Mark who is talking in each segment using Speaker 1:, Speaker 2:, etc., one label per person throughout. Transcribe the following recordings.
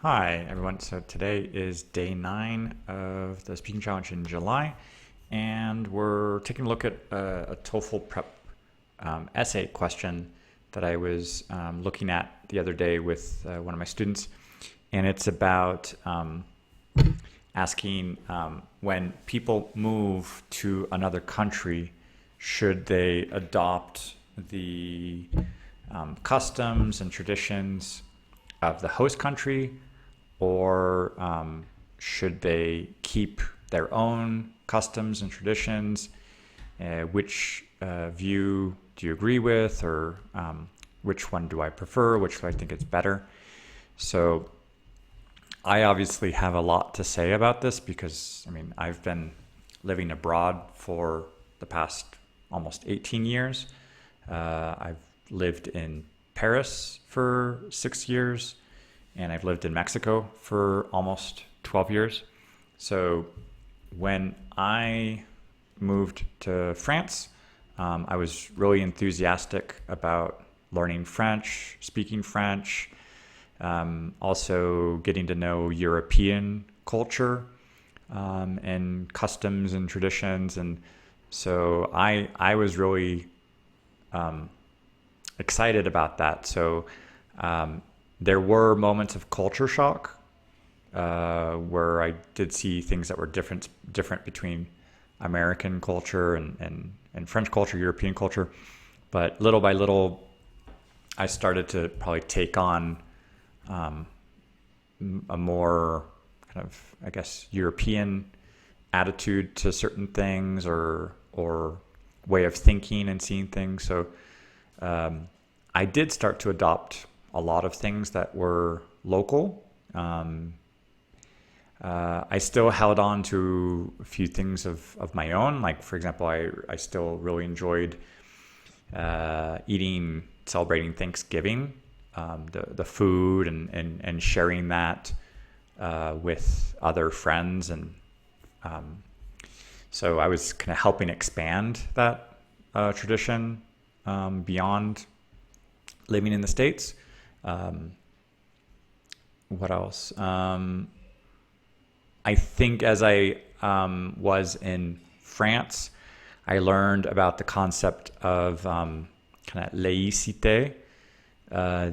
Speaker 1: Hi, everyone. So today is day 9 of the speaking challenge in July, and we're taking a look at a TOEFL prep essay question that I was looking at the other day with one of my students. And it's about asking when people move to another country, should they adopt the customs and traditions of the host country, or should they keep their own customs and traditions? Which view do you agree with, or which one do I prefer? Which do I think is better? So I obviously have a lot to say about this because, I've been living abroad for the past almost 18 years. I've lived in Paris for 6 years, and I've lived in Mexico for almost 12 years. So when I moved to France, I was really enthusiastic about learning French, speaking French, also getting to know European culture and customs and traditions. And so I was really excited about that. So there were moments of culture shock where I did see things that were different between American culture and French culture, European culture. But little by little, I started to probably take on a more kind of, I guess, European attitude to certain things, or way of thinking and seeing things. So I did start to adopt a lot of things that were local. I still held on to a few things of my own. Like, for example, I still really enjoyed celebrating Thanksgiving, the food and sharing that with other friends. And so I was kind of helping expand that tradition beyond living in the States. What else? I think as I was in France, I learned about the concept of kind of laïcité,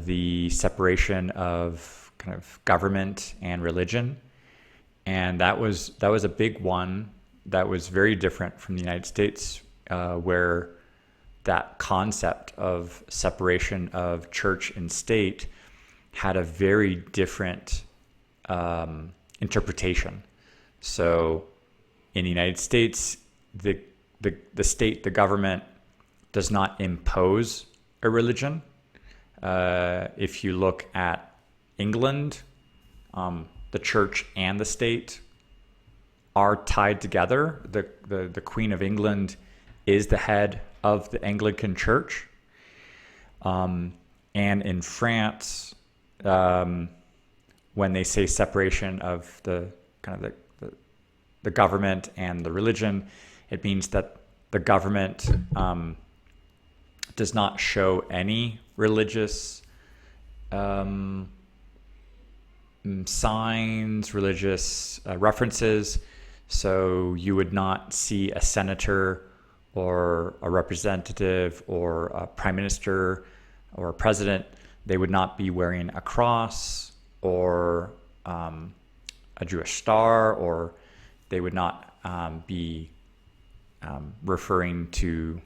Speaker 1: the separation of kind of government and religion. And that was a big one that was very different from the United States, where that concept of separation of church and state had a very different interpretation. So in the United States, the state, the government, does not impose a religion. If you look at England, the church and the state are tied together. The Queen of England is the head of the Anglican Church. And in France, when they say separation of the government and the religion, it means that the government does not show any religious signs, religious references. So you would not see a senator or a representative or a prime minister or a president. They would not be wearing a cross or a Jewish star, or they would not be referring to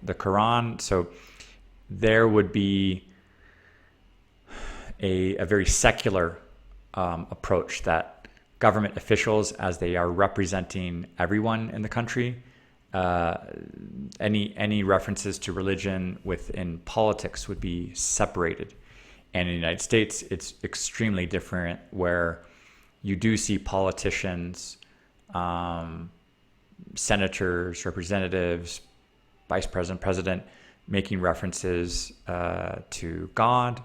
Speaker 1: the Quran. So there would be a very secular approach that government officials, as they are representing everyone in the country, any references to religion within politics would be separated. And in the United States, it's extremely different, where you do see politicians, senators, representatives, vice president, president, making references to God,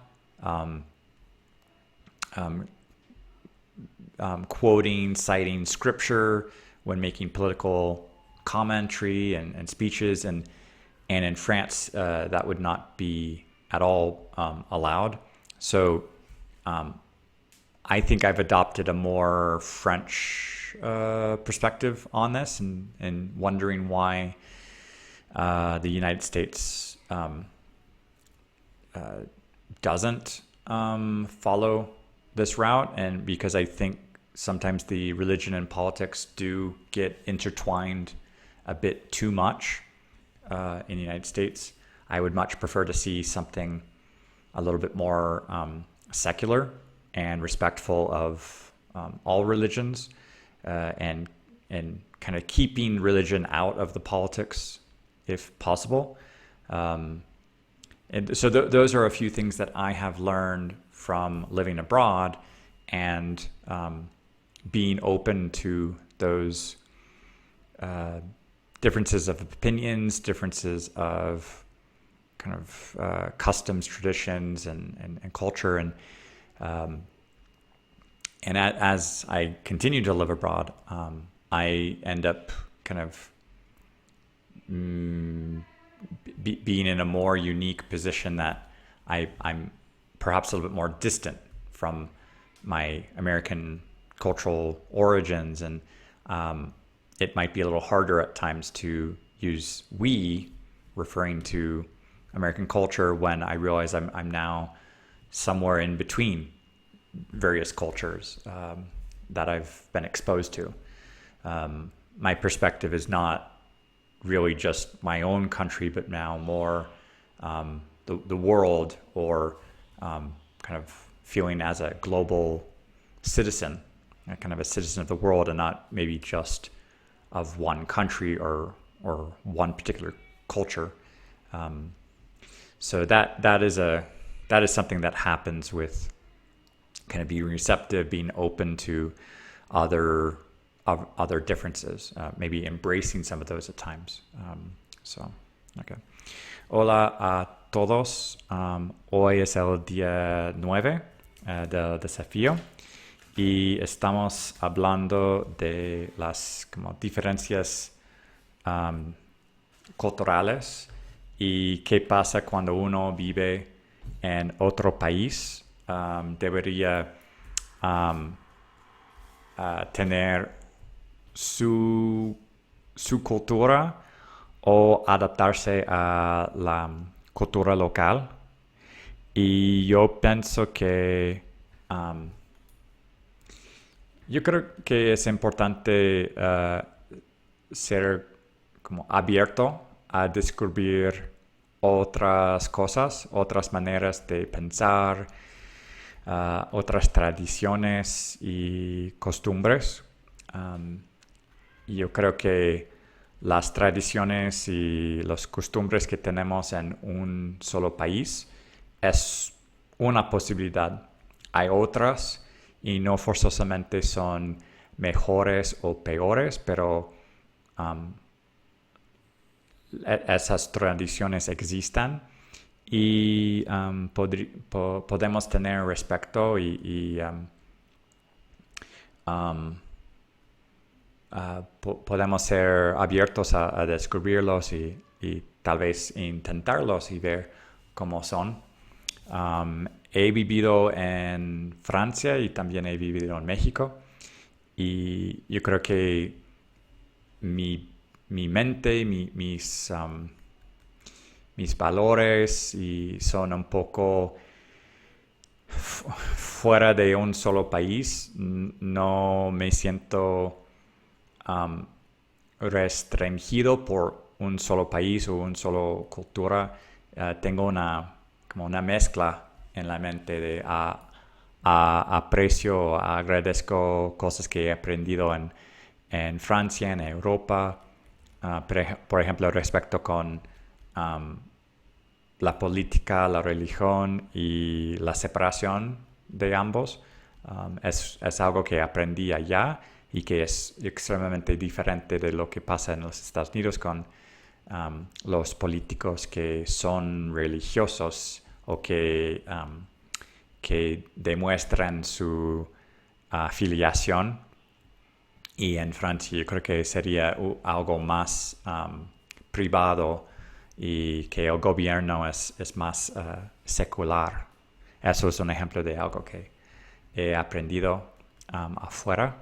Speaker 1: quoting, citing scripture when making political commentary and speeches. And in France, that would not be at all allowed. So I think I've adopted a more French perspective on this, and wondering why the United States doesn't follow this route, and because I think sometimes the religion and politics do get intertwined a bit too much in the United States. I would much prefer to see something a little bit more secular and respectful of all religions, and kind of keeping religion out of the politics if possible. And so those are a few things that I have learned from living abroad, and being open to those differences of opinions, differences of kind of customs, traditions, and culture. And as I continue to live abroad, I end up kind of being in a more unique position that I'm perhaps a little bit more distant from my American cultural origins, and it might be a little harder at times to use "we," referring to American culture, when I realize I'm now somewhere in between various cultures that I've been exposed to. My perspective is not really just my own country, but now more the world, or kind of feeling as a global citizen, kind of a citizen of the world, and not maybe just of one country or one particular culture. So that is something that happens with kind of being receptive, being open to other differences, maybe embracing some of those at times. Okay. Hola a todos. Hoy es el día 9 del desafío, y estamos hablando de las como diferencias culturales y qué pasa cuando uno vive en otro país. Debería tener su cultura o adaptarse a la cultura local. Y yo pienso que yo creo que es importante ser como abierto a descubrir otras cosas, otras maneras de pensar, otras tradiciones y costumbres. Yo creo que las tradiciones y las costumbres que tenemos en un solo país es una posibilidad. Hay otras, y no forzosamente son mejores o peores, pero esas tradiciones existen, y podemos tener respeto y podemos ser abiertos a descubrirlos y tal vez intentarlos y ver cómo son. He vivido en Francia y también he vivido en México, y yo creo que mi mente, mis valores y son un poco fuera de un solo país. No me siento restringido por un solo país o una sola cultura. Tengo como una mezcla en la mente de aprecio, agradezco cosas que he aprendido en Francia, en Europa. Por ejemplo, respecto con la política, la religión y la separación de ambos. Es algo que aprendí allá y que es extremadamente diferente de lo que pasa en los Estados Unidos con los políticos que son religiosos o que demuestran su afiliación. Y en Francia yo creo que sería algo más privado, y que el gobierno es más secular. Eso es un ejemplo de algo que he aprendido afuera.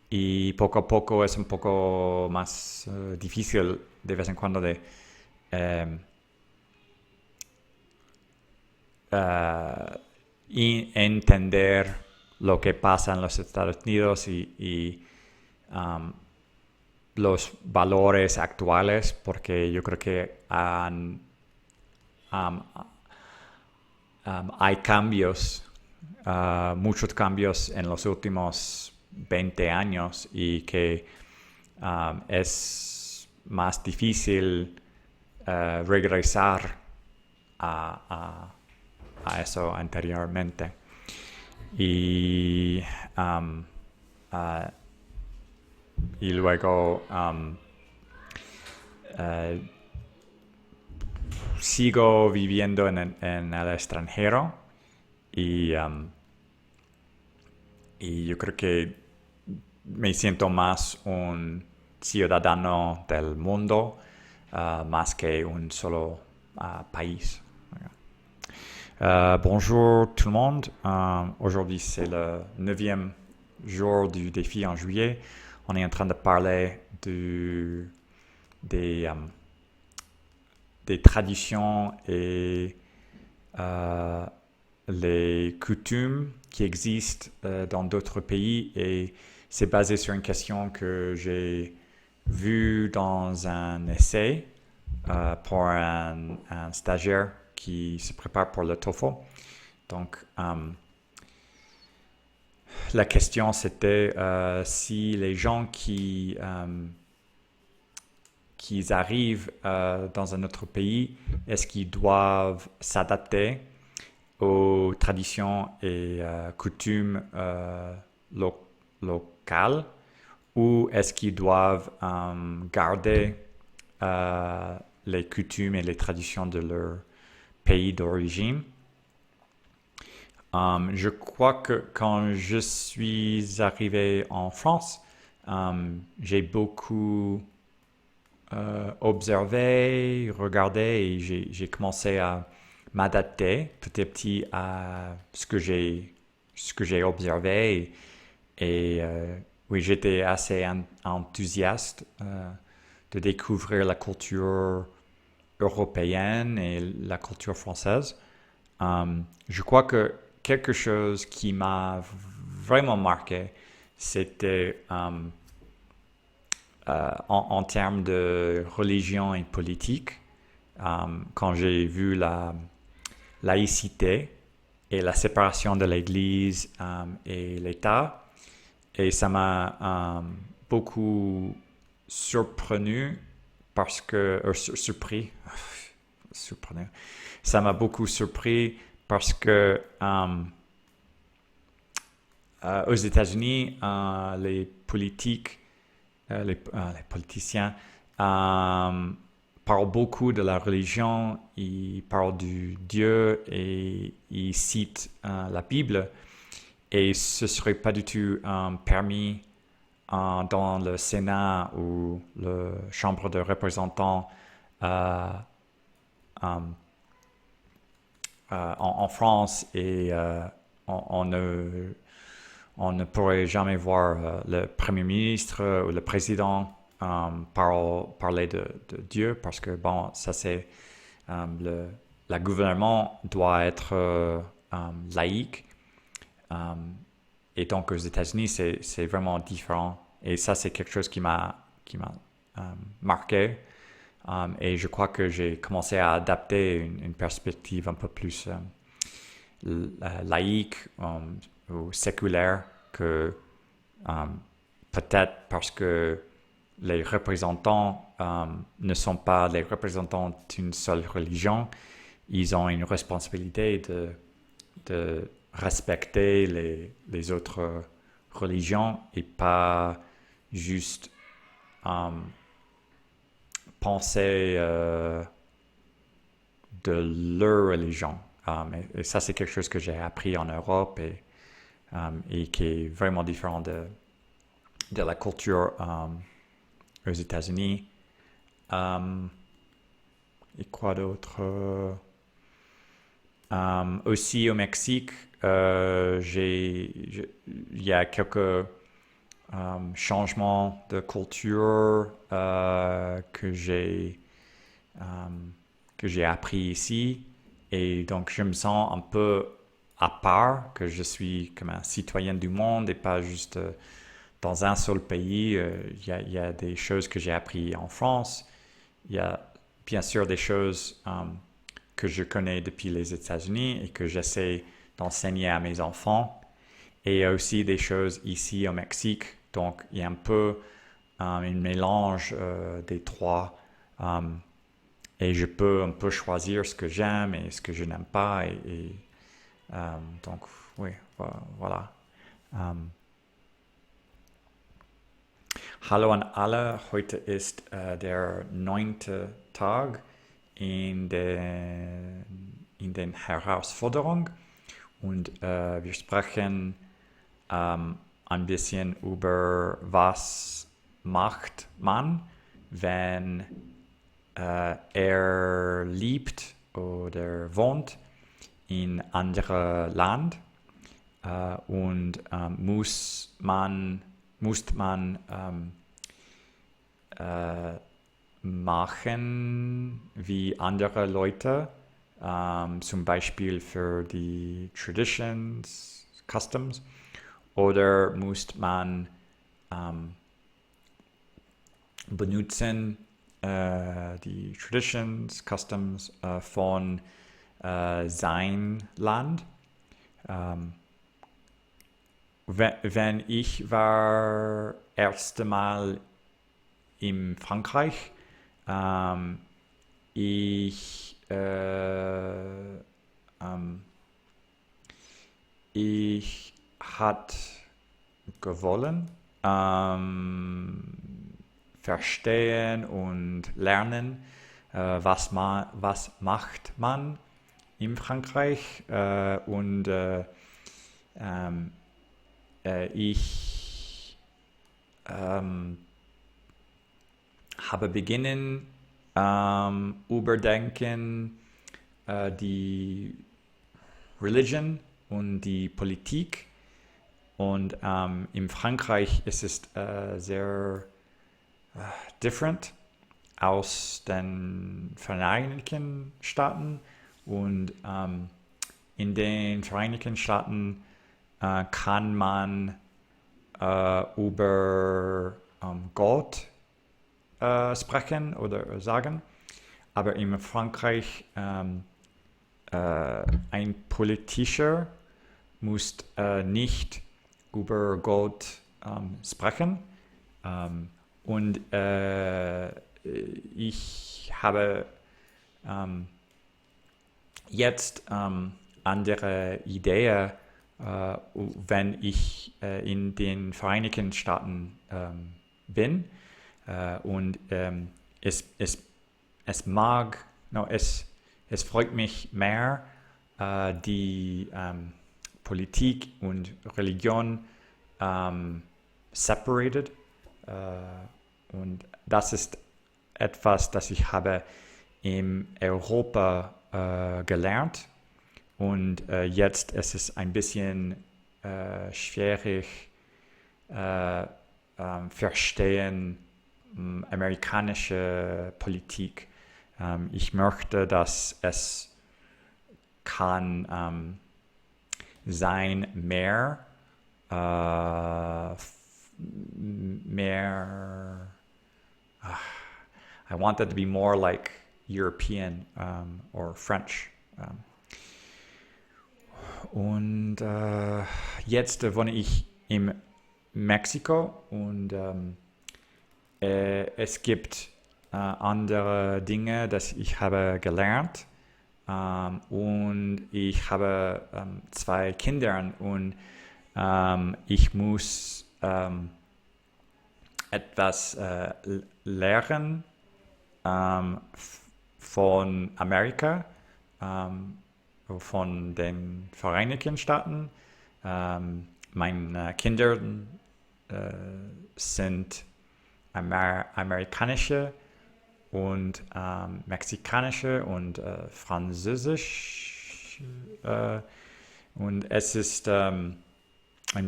Speaker 1: Y poco a poco es un poco más difícil de vez en cuando de entender lo que pasa en los Estados Unidos y los valores actuales, porque yo creo que hay cambios, muchos cambios en los últimos 20 años y que es más difícil regresar a eso anteriormente. Y luego sigo viviendo en el extranjero y yo creo que me siento más un ciudadano del mundo más que un solo país. Bonjour tout le monde. Aujourd'hui, c'est le 9e jour du défi en juillet. On est en train de parler des traditions et les coutumes qui existent dans d'autres pays. Et c'est basé sur une question que j'ai vue dans un essai pour un stagiaire qui se prépare pour le TOEFL. Donc, la question c'était si les gens qui arrivent dans un autre pays, est-ce qu'ils doivent s'adapter aux traditions et coutumes locales ou est-ce qu'ils doivent garder les coutumes et les traditions de leur pays d'origine. Je crois que quand je suis arrivé en France, j'ai beaucoup observé, regardé et j'ai commencé à m'adapter petit à petit à ce que j'ai observé et oui, j'étais assez enthousiaste de découvrir la culture européenne et la culture française. Je crois que quelque chose qui m'a vraiment marqué, c'était en termes de religion et politique, quand j'ai vu la laïcité et la séparation de l'Église et l'État. Et ça m'a beaucoup surpris parce que ça m'a beaucoup surpris parce que aux États-Unis les politiciens parlent beaucoup de la religion, ils parlent du Dieu et ils citent la Bible et ce serait pas du tout permis dans le Sénat ou la Chambre de représentants en France et on ne pourrait jamais voir le Premier ministre ou le Président parler de Dieu parce que bon, ça c'est le gouvernement doit être laïque et donc aux États-Unis c'est vraiment différent et ça c'est quelque chose qui m'a marqué et je crois que j'ai commencé à adapter une perspective un peu plus laïque ou séculaire que peut-être parce que les représentants ne sont pas les représentants d'une seule religion, ils ont une responsabilité de respecter les autres religions et pas juste penser de leur religion. Et ça, c'est quelque chose que j'ai appris en Europe et qui est vraiment différent de la culture aux États-Unis. Et quoi d'autre? Aussi au Mexique, il y a quelques changements de culture que j'ai appris ici. Et donc, je me sens un peu à part, que je suis comme un citoyen du monde et pas juste dans un seul pays. Il y a des choses que j'ai appris en France. Il y a bien sûr des choses que je connais depuis les États-Unis et que j'essaie d'enseigner à mes enfants. Et il y a aussi des choses ici au Mexique. Donc, il y a un peu un mélange des trois. Et je peux un peu choisir ce que j'aime et ce que je n'aime pas. Donc, oui, voilà. Hallo an alle, heute ist der 9. Tag in den Herausforderung und wir sprechen ein bisschen über was macht man, wenn er lebt oder wohnt in anderem Land und muss man machen wie andere Leute, zum Beispiel für die Traditions, Customs, oder muss man benutzen die Traditions, Customs von sein Land. Wenn ich war erste Mal in Frankreich, ich hat gewollen verstehen und lernen, was macht man in Frankreich und ich habe beginnen überdenken die Religion und die Politik und in Frankreich ist es sehr different aus den Vereinigten Staaten und in den Vereinigten Staaten kann man über Gott sprechen oder sagen, aber in Frankreich ein Politiker muss nicht über Gott sprechen. Und ich habe jetzt andere Ideen, wenn ich in den Vereinigten Staaten bin. Und es freut mich mehr, die Politik und Religion separated. Und das ist etwas, das ich habe in Europa gelernt. Und jetzt ist es ein bisschen schwierig verstehen amerikanische Politik. Ich möchte, dass es kann sein mehr I want that to be more like European or French. Und jetzt wohne ich in Mexiko und es gibt andere Dinge, das ich habe gelernt. Und ich habe 2 Kinder und ich muss etwas lernen von Amerika, von den Vereinigten Staaten. Meine Kinder sind amerikanische und mexikanische und französisch Und es ist ein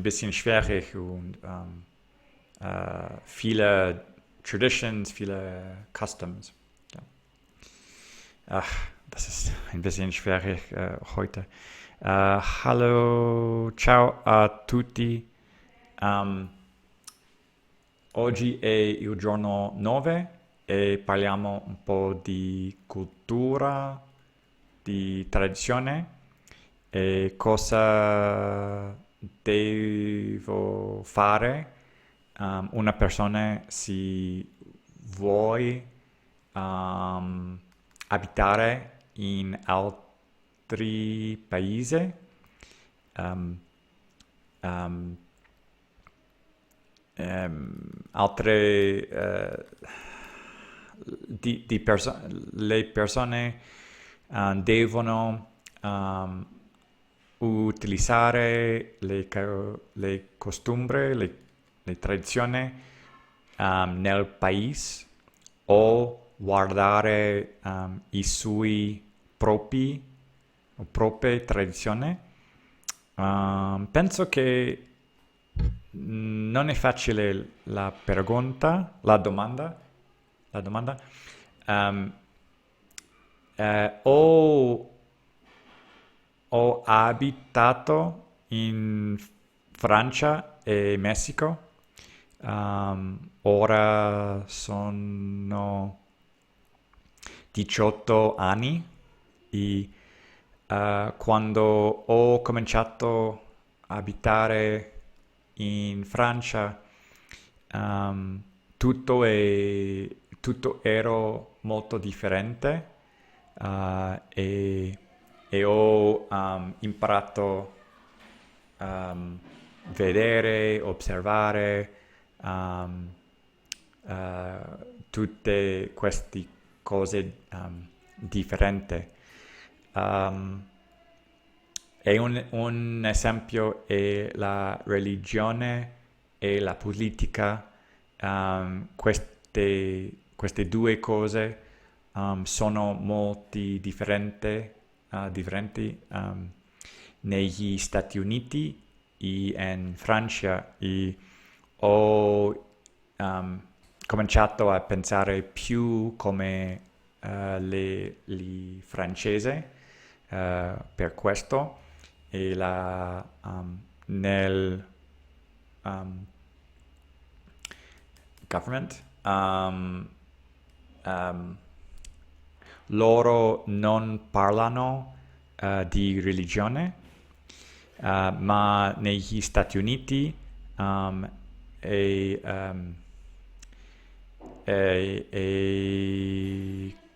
Speaker 1: bisschen schwierig und viele Traditions, viele Customs. Ja. Ach, das ist ein bisschen schwierig heute. Hallo, ciao a tutti. Oggi è il giorno 9 e parliamo un po' di cultura, di tradizione e cosa devo fare una persona si vuole abitare in altri paesi. Um, um, altre le persone devono utilizzare le costumbre, le tradizioni nel paese o guardare i suoi proprie tradizioni. Penso che non è facile la domanda. Um, ho abitato in Francia e Messico. Ora sono 18 anni e quando ho cominciato a abitare in Francia, tutto ero molto differente e ho imparato a vedere, osservare tutte queste cose differenti. E un esempio è la religione e la politica. Queste due cose sono molto differenti negli Stati Uniti e in Francia. E ho cominciato a pensare più come le francesi per questo e nel government loro non parlano di religione, ma negli Stati Uniti è,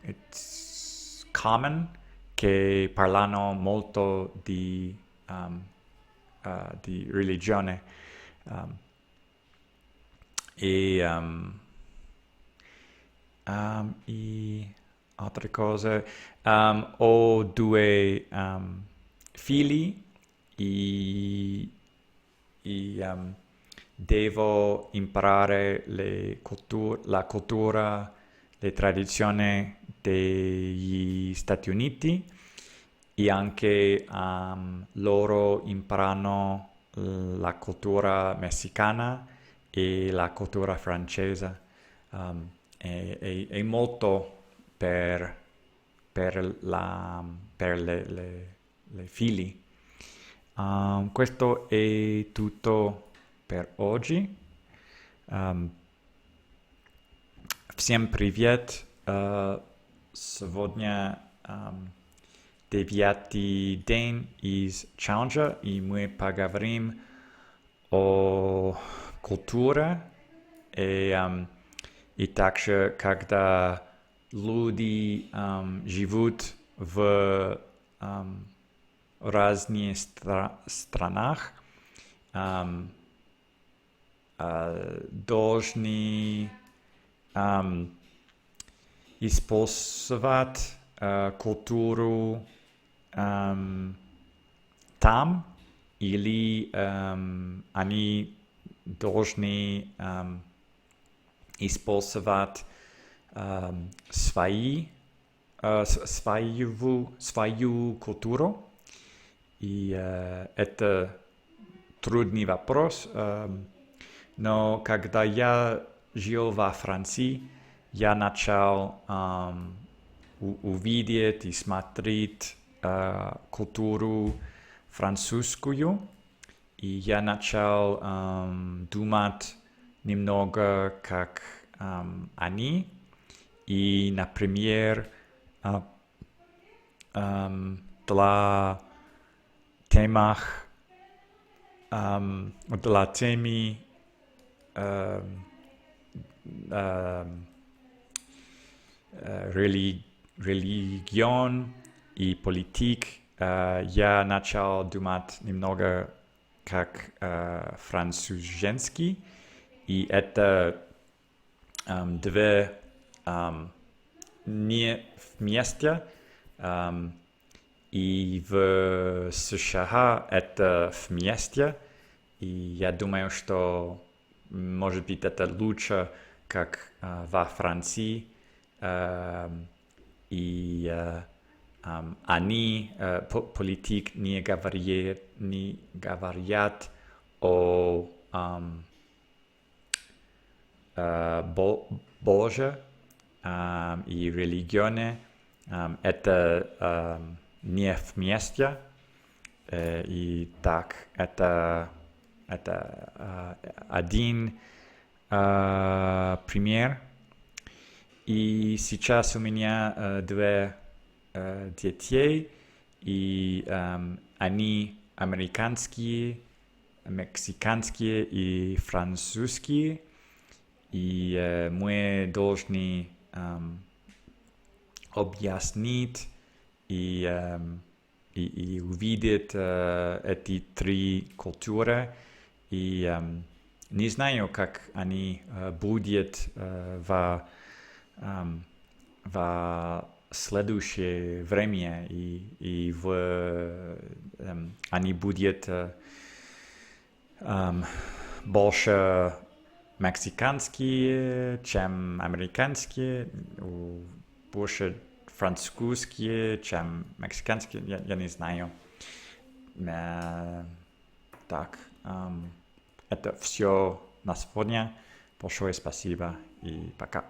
Speaker 1: it's common che parlano molto di religione e altre cose. Ho due figli e devo imparare la cultura, le tradizioni degli Stati Uniti e anche loro imparano la cultura messicana e la cultura francese. È molto per le figli. Questo è tutto per oggi. Всем привет! Сегодня 9-й день из челленджа, и мы поговорим о культуре и также, когда люди живут в разных странах, должны использовать культуру там, или они должны использовать свою культуру. И это трудный вопрос, но когда я жил во Франции, я начал увидеть и смотреть культуру французскую, и я начал думать немного как они, и, например, для темах, для темы религион и политик, я начал думать немного как французский, и это две не вместе, и в США это вместе, и я думаю, что может быть это лучше, как во Франции, и они, политик, не говорят о Боже и религионе. Это не вместе. И так, это один пример. И сейчас у меня две детей, и они американские, мексиканские и французские. И мы должны объяснить и увидеть эти три культуры. И не знаю, как они будут в следующее время, и они будут больше мексиканские, чем американские, больше французские, чем мексиканские, я не знаю. Так, это все на сегодня. Большое спасибо и пока.